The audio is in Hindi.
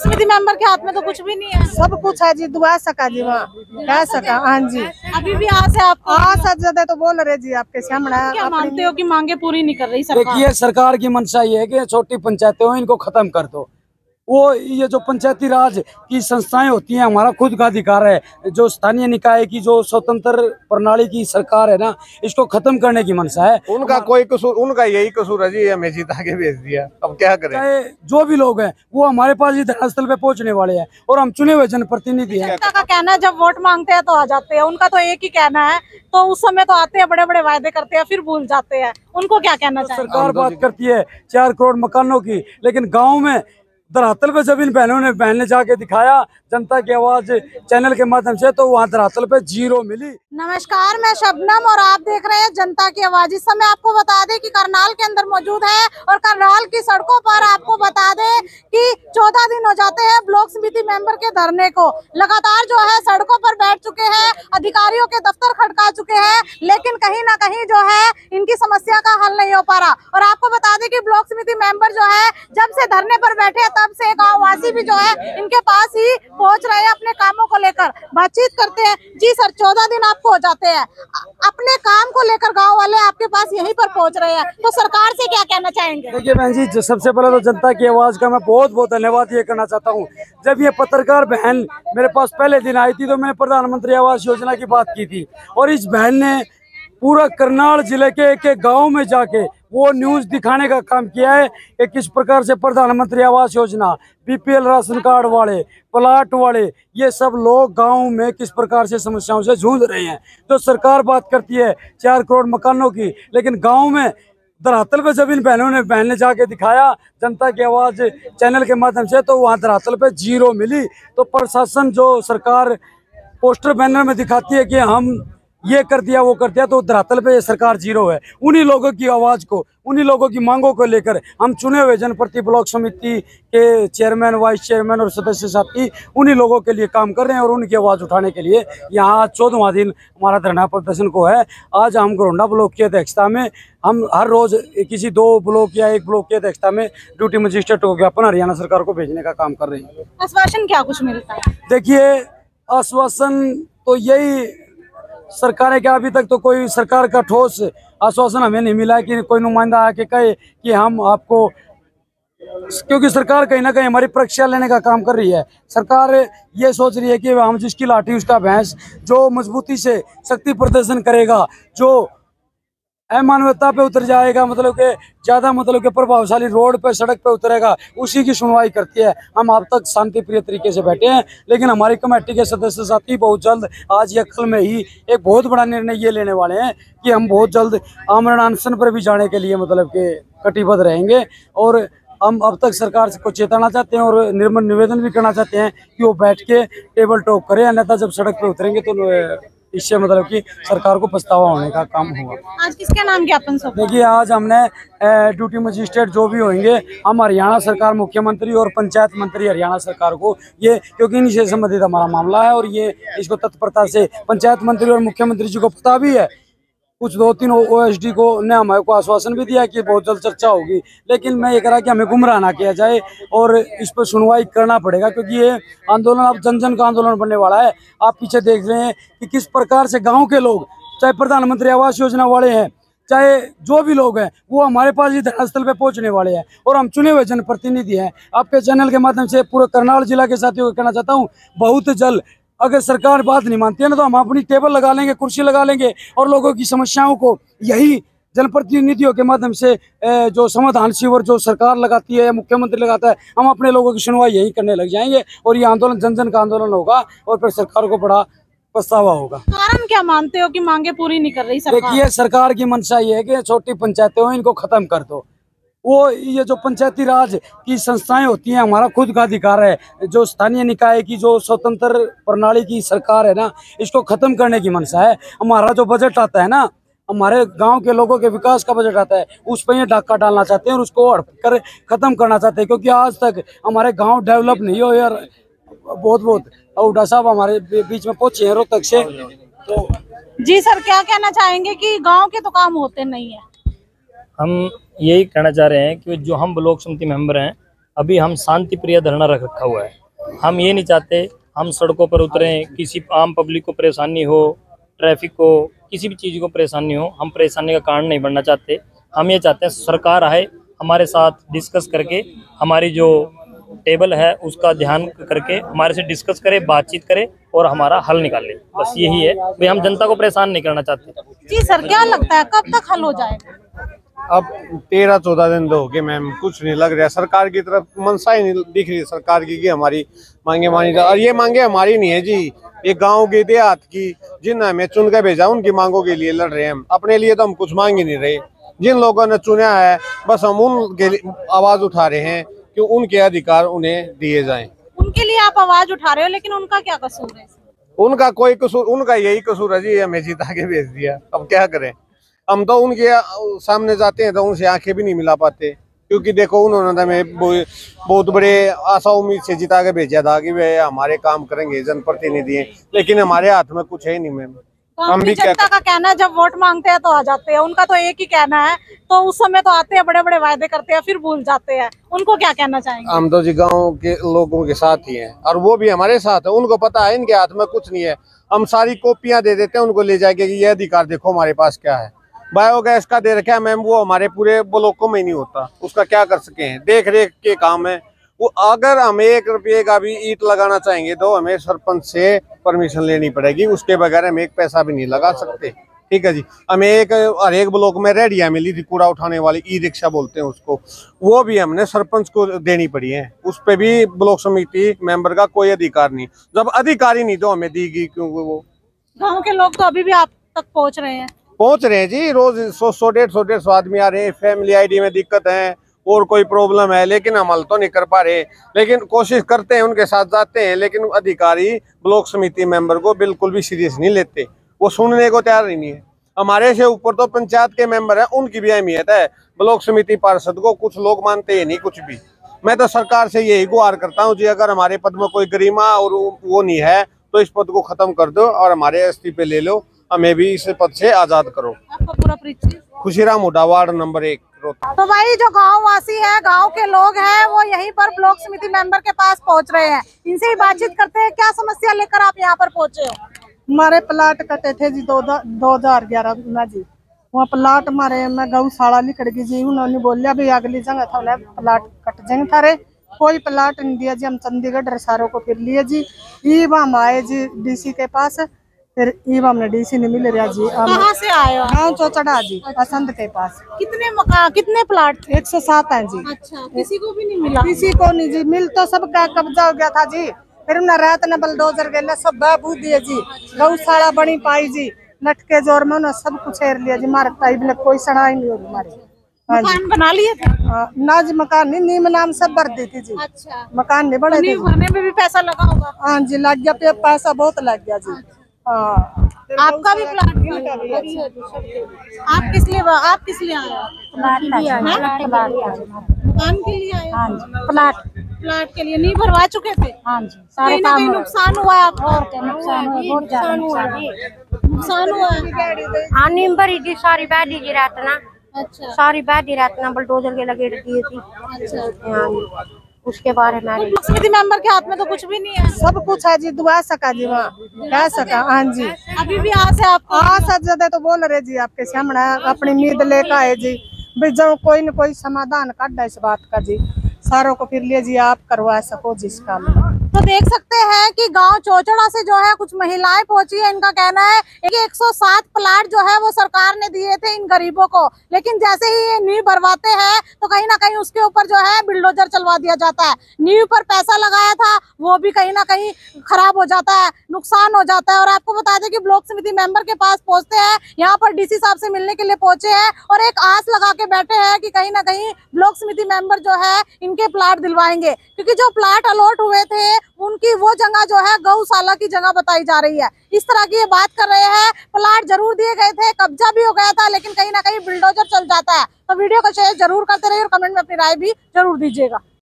समिति मेंबर के हाथ में तो कुछ भी नहीं है। सब कुछ है जी, दुआ सका जी, वहाँ कह सका। हाँ जी, अभी भी आस है आपको? आस ज्यादा तो बोल रहे जी आपके सामने। क्या मानते हो कि मांगे पूरी नहीं कर रही सरकार? देखिए, सरकार की मंशा ये है कि छोटी पंचायतें हो, इनको खत्म कर दो। वो ये जो पंचायती राज की संस्थाएं होती हैं, हमारा खुद का अधिकार है। जो स्थानीय निकाय की जो स्वतंत्र प्रणाली की सरकार है ना, इसको खत्म करने की मंशा है। उनका कोई कसूर, उनका यही कसूर है जी, हमें जीता के भेज दिया, अब क्या करें। चाहे जो भी लोग हैं वो हमारे पास ही धरनास्थल पे पहुंचने वाले हैं और हम चुने हुए जनप्रतिनिधि हैं। जनता का कहना है जब वोट मांगते हैं तो आ जाते हैं, उनका तो एक ही कहना है, तो उस समय तो आते हैं, बड़े बड़े वायदे करते हैं, फिर भूल जाते हैं। उनको क्या कहना चाहिए? सरकार बात करती है 4 करोड़ मकानों की, लेकिन गाँव में धरातल पे जब इन बहन ने जाके दिखाया जनता की आवाज चैनल के माध्यम से, तो वहाँ धरातल पे 0 मिली। नमस्कार, मैं शबनम और आप देख रहे हैं जनता की आवाज। इस समय आपको बता दें कि करनाल के अंदर मौजूद है और करनाल की सड़कों पर आपको बता दें कि 14 दिन हो जाते हैं ब्लॉक समिति मेंबर के धरने को। लगातार जो है सड़कों पर बैठ चुके हैं, अधिकारियों के दफ्तर खड़का चुके हैं, लेकिन कहीं ना कहीं जो है इनकी समस्या का हल नहीं हो पा रहा। और आपको बता दें कि ब्लॉक समिति मेंबर जो है जब से धरने पर बैठे तब से गाँव वासी भी जो है इनके पास ही पहुंच रहे हैं अपने कामों को लेकर। बातचीत करते हैं। जी सर, 14 दिन आपको हो जाते हैं, अपने काम को लेकर गांव वाले आपके पास यहीं पर पहुंच रहे हैं, तो सरकार से क्या कहना चाहेंगे? देखिए बहन जी, सबसे पहले तो जनता की आवाज का मैं बहुत बहुत धन्यवाद ये करना चाहता हूँ। जब ये पत्रकार बहन मेरे पास पहले दिन आई थी तो मैंने प्रधानमंत्री आवास योजना की बात की थी, और इस बहन ने पूरा करनाल जिले के एक गाँव में जाके वो न्यूज दिखाने का काम किया है कि किस प्रकार से प्रधानमंत्री Awas Yojana, BPL ration card वाले, प्लाट वाले, ये सब लोग गांव में किस प्रकार से समस्याओं से जूझ रहे हैं। तो सरकार बात करती है 4 करोड़ मकानों की, लेकिन गांव में धरातल पे जब इन बहन ने जाके दिखाया जनता की आवाज चैनल के माध्यम से, तो वहाँ धरातल पे 0 मिली। तो प्रशासन जो सरकार पोस्टर बैनर में दिखाती है कि हम ये कर दिया वो कर दिया, तो धरातल पे ये सरकार 0 है। उन्हीं लोगों की आवाज को, उन्हीं लोगों की मांगों को लेकर हम चुने हुए जनप्रति ब्लॉक समिति के चेयरमैन, वाइस चेयरमैन और सदस्य साथी उन्हीं लोगों के लिए काम कर रहे हैं और उनकी आवाज उठाने के लिए यहाँ 14वां दिन हमारा धरना प्रदर्शन को है। आज हम घरोंडा ब्लॉक की अध्यक्षता में हम हर रोज किसी 2 ब्लॉक या 1 ब्लॉक की अध्यक्षता में ड्यूटी मजिस्ट्रेट को ज्ञापन हरियाणा सरकार को भेजने का काम कर रहे हैं। आश्वासन क्या कुछ मिलता है? देखिए, आश्वासन तो यही सरकार है कि अभी तक तो कोई सरकार का ठोस आश्वासन हमें नहीं मिला है कि कोई नुमाइंदा आके कहे कि हम आपको, क्योंकि सरकार कहीं ना कहीं हमारी परीक्षा लेने का काम कर रही है। सरकार ये सोच रही है कि हम जिसकी लाठी उसका भैंस, जो मजबूती से शक्ति प्रदर्शन करेगा, जो अमानवता पे उतर जाएगा, मतलब कि ज्यादा मतलब कि प्रभावशाली रोड पे सड़क पे उतरेगा, उसी की सुनवाई करती है। हम अब तक शांति प्रिय तरीके से बैठे हैं, लेकिन हमारी कमेटी के सदस्य साथी बहुत जल्द आज या कल में ही एक बहुत बड़ा निर्णय ये लेने वाले हैं कि हम बहुत जल्द आमरण अनशन पर भी जाने के लिए मतलब कि कटिबद्ध रहेंगे। और हम अब तक सरकार को चेताना चाहते हैं और निर्मल निवेदन भी करना चाहते हैं कि वो बैठ के टेबल टॉक करें, अन्यथा जब सड़क पे उतरेंगे तो इससे मतलब कि सरकार को पछतावा होने का काम होगा। आज किसके नाम ज्ञापन सौंपा? देखिए, आज हमने ड्यूटी मजिस्ट्रेट जो भी होंगे, हम हरियाणा सरकार, मुख्यमंत्री और पंचायत मंत्री हरियाणा सरकार को, ये क्योंकि इन्हीं से संबंधित हमारा मामला है और ये इसको तत्परता से पंचायत मंत्री और मुख्यमंत्री जी को पता भी है। कुछ 2-3 OSD को ने हमारे को आश्वासन भी दिया कि बहुत जल्द चर्चा होगी, लेकिन मैं ये कह रहा कि हमें गुमराह ना किया जाए और इस पर सुनवाई करना पड़ेगा, क्योंकि ये आंदोलन अब जन जन का आंदोलन बनने वाला है। आप पीछे देख रहे हैं कि किस प्रकार से गांव के लोग, चाहे प्रधानमंत्री आवास योजना वाले हैं, चाहे जो भी लोग हैं, वो हमारे पास ही धरनास्थल पे पहुंचने वाले हैं और हम चुने हुए जनप्रतिनिधि हैं। आपके चैनल के माध्यम से पूरे करनाल जिला के साथियों को कहना चाहता हूँ, बहुत जल्द अगर सरकार बात नहीं मानती है ना, तो हम अपनी टेबल लगा लेंगे, कुर्सी लगा लेंगे और लोगों की समस्याओं को यही जनप्रतिनिधियों के माध्यम से जो समाधान शिविर जो सरकार लगाती है या मुख्यमंत्री लगाता है, हम अपने लोगों की सुनवाई यही करने लग जाएंगे और ये आंदोलन जन जन का आंदोलन होगा और फिर सरकार को बड़ा पछतावा होगा। कारण क्या मानते हो कि मांगे पूरी नहीं कर रही सरकार? देखिए, सरकार की मंशा ये है कि छोटी पंचायतें हो, इनको खत्म कर दो। वो ये जो पंचायती राज की संस्थाएं होती हैं, हमारा खुद का अधिकार है। जो स्थानीय निकाय की जो स्वतंत्र प्रणाली की सरकार है ना, इसको खत्म करने की मंशा है। हमारा जो बजट आता है ना, हमारे गांव के लोगों के विकास का बजट आता है, उस पर ये डाका डालना चाहते हैं और उसको हड़प कर खत्म करना चाहते हैं, क्योंकि आज तक हमारे गांव डेवलप नहीं हो यार। बहुत बहुत उडा साहब हमारे बीच में पहुंचे हैं रोहतक से। तो जी सर, क्या कहना चाहेंगे कि गांव के तो काम होते नहीं है? हम यही कहना चाह रहे हैं कि जो हम ब्लॉक समिति मेंबर हैं, अभी हम शांति प्रिय धरना रख रखा हुआ है। हम ये नहीं चाहते हम सड़कों पर उतरें, किसी आम पब्लिक को परेशानी हो, ट्रैफिक को किसी भी चीज़ को परेशानी हो, हम परेशानी का कारण नहीं बनना चाहते। हम ये चाहते हैं सरकार आए, हमारे साथ डिस्कस करके, हमारी जो टेबल है उसका ध्यान करके हमारे से डिस्कस करे, बातचीत करे और हमारा हल निकाले। बस यही है भाई, हम जनता को परेशान नहीं करना चाहते। जी सर, क्या लगता है कब तक हल हो जाएगा? अब 13-14 दिन तो हो गए मैम, कुछ नहीं लग रहा। सरकार की तरफ मनसा ही नहीं दिख रही सरकार की कि हमारी मांगे मानी जाए। और ये मांगे हमारी नहीं है जी, ये गांव की देहात की जिन हमें चुन के भेजा उनकी मांगों के लिए लड़ रहे हैं हम। अपने लिए तो हम कुछ मांग ही नहीं रहे। जिन लोगों ने चुना है बस हम उनके लिए आवाज उठा रहे हैं कि उनके अधिकार उन्हें दिए जाएं। उनके लिए आप आवाज उठा रहे हो, लेकिन उनका क्या कसूर है? उनका कोई कसूर, उनका यही कसूर है जी, हमें जिता के भेज दिया। अब क्या करें, हम तो उनके सामने जाते हैं तो उनसे आंखें भी नहीं मिला पाते, क्योंकि देखो उन्होंने हमें बहुत बड़े आशा उम्मीद से जिता के भेजा था कि वे हमारे काम करेंगे, जनप्रतिनिधि हैं, लेकिन हमारे हाथ में कुछ है नहीं मैम। हम भी जनता का कहना है जब वोट मांगते हैं तो आ जाते हैं, उनका तो एक ही कहना है, तो उस समय तो आते हैं, बड़े बड़े वायदे करते हैं, फिर भूल जाते हैं। उनको क्या कहना चाहेंगे? हम तो जी गांव के लोगों के साथ ही हैं और वो भी हमारे साथ है। उनको पता है इनके हाथ में कुछ नहीं है, हम सारी कॉपियां दे देते हैं उनको, ले जाके कि ये अधिकार देखो हमारे पास क्या है। बायोगैस का दे रखा है मैम, वो हमारे पूरे ब्लॉकों में ही नहीं होता, उसका क्या कर सके हैं, देख रेख के काम है वो। अगर हम 1 रुपये का भी ईंट लगाना चाहेंगे तो हमें सरपंच से परमिशन लेनी पड़ेगी, उसके बगैर हम 1 पैसा भी नहीं लगा सकते। ठीक है जी, हमें हर एक ब्लॉक में रेडिया मिली थी, कूड़ा उठाने वाली, ई रिक्शा बोलते हैं उसको, वो भी हमने सरपंच को देनी पड़ी है। उस पे भी ब्लॉक समिति मेंबर का कोई अधिकार नहीं। जब अधिकारी नहीं तो हमें दी गई, क्योंकि वो गाँव के लोग तो अभी भी आप तक पहुँच रहे हैं जी, रोज 100-150 आदमी आ रहे हैं। फैमिली आईडी में दिक्कत है और कोई प्रॉब्लम है, लेकिन हम हल तो नहीं कर पा रहे, लेकिन कोशिश करते हैं, उनके साथ जाते हैं, लेकिन अधिकारी ब्लॉक समिति मेंबर को बिल्कुल भी सीरियस नहीं लेते, वो सुनने को तैयार ही नहीं है। हमारे से ऊपर तो पंचायत के मेंबर हैं, उनकी भी अहमियत है, ब्लॉक समिति पार्षद को कुछ लोग मानते हैं नहीं कुछ भी। मैं तो सरकार से यही गुहार करता हूँ जी, अगर हमारे पद में कोई गरिमा और वो नहीं है तो इस पद को खत्म कर दो और हमारे इस्तीफे ले लो, हमें भी इस पद से आजाद करो। आपका पूरा परिचय? Khushiram Hooda, ward number 1। तो भाई जो गांव वासी है, गांव के लोग हैं, वो यहीं पर ब्लॉक समिति मेंबर के पास पहुंच रहे हैं। इनसे ही बातचीत करते हैं, क्या समस्या लेकर आप यहाँ पर पहुंचे हो? हमारे प्लाट कटे थे जी 2011 में जी, वहाँ प्लाट हमारे में गौशाला निकल गई जी। उन्होंने बोलिया भी अगली जगह था प्लाट कट जाएंगे थारे, कोई प्लाट नहीं दिया जी। हम चंडीगढ़ सारों को फिर लिए जी, हम आए जी डीसी के पास, फिर हमने डीसी नहीं मिल रहा जी। कहाँ से आए हो? गाँव चौचड़ा जी, असंत के पास। कितने मकान, कितने प्लाट? 107 है जी। अच्छा, किसी को भी नहीं मिला? किसी को नहीं जी, मिल तो सबका कब्जा हो गया था जी। फिर उन्हें रात ने बलडोजर गए सब बाबू दिए जी, गौशाला बनी पाई जी, लटके जोर में उन्होंने सब कुछ हेर लिया जी। हमारे टाइप में कोई सड़ा ही नहीं हो हमारे। मकान बना लिए थे? ना जी, मकान नहीं, नीम नाम सब भर दी थी जी। अच्छा, मकान नहीं बने थे। भरने में भी पैसा लगा होगा? हाँ जी, लग गया, पैसा बहुत लग गया जी। आपका भी प्लाट? आप किस लिए आए हो? मकान के लिए आए? हाँ जी, प्लाट के लिए नहीं भरवा चुके थे? हाँ जी, सारे काम नुकसान हुआ है आपको? नुकसान हुआ है। हाँ, नीम भरी थी सारी, बैठी जी रात ना। अच्छा, सारी बैठी रात ना बलडोजर के लगे दिए थी। अच्छा, हाँ, उसके बारे में ब्लॉक समिति मेंबर के हाथ में तो कुछ भी नहीं है? सब कुछ है जी, दुआ सका जी, वहाँ कह सका। हाँ जी, अभी भी आस है आपको? आस ज्यादा तो बोल रहे जी आपके सामने, अपनी उम्मीद लेकर आए जी, भाई जब कोई न कोई समाधान काटा इस बात का जी, सारों को फिर लिए जी आप करवा सको जिस काम। तो देख सकते हैं कि गांव चौचड़ा से जो है कुछ महिलाएं पहुंची है। इनका कहना है कि 107 प्लाट जो है वो सरकार ने दिए थे इन गरीबों को, लेकिन जैसे ही ये नींव भरवाते हैं तो कहीं ना कहीं उसके ऊपर जो है बिल्डोजर चलवा दिया जाता है। नींव पर पैसा लगाया था वो भी कहीं ना कहीं खराब हो जाता है, नुकसान हो जाता है। और आपको बता दें कि ब्लॉक समिति मेंबर के पास पहुंचते हैं, यहाँ पर डीसी साहब से मिलने के लिए पहुंचे हैं और एक आस लगा के बैठे हैं कि कहीं ना कहीं ब्लॉक समिति मेंबर जो है इनके प्लाट दिलवाएंगे, क्योंकि जो प्लाट अलॉट हुए थे उनकी वो जगह जो है गौशाला की जगह बताई जा रही है। इस तरह की ये बात कर रहे हैं। प्लाट जरूर दिए गए थे, कब्जा भी हो गया था, लेकिन कहीं ना कहीं बिल्डोजर चल जाता है। तो वीडियो को शेयर जरूर करते रहिए और कमेंट में अपनी राय भी जरूर दीजिएगा।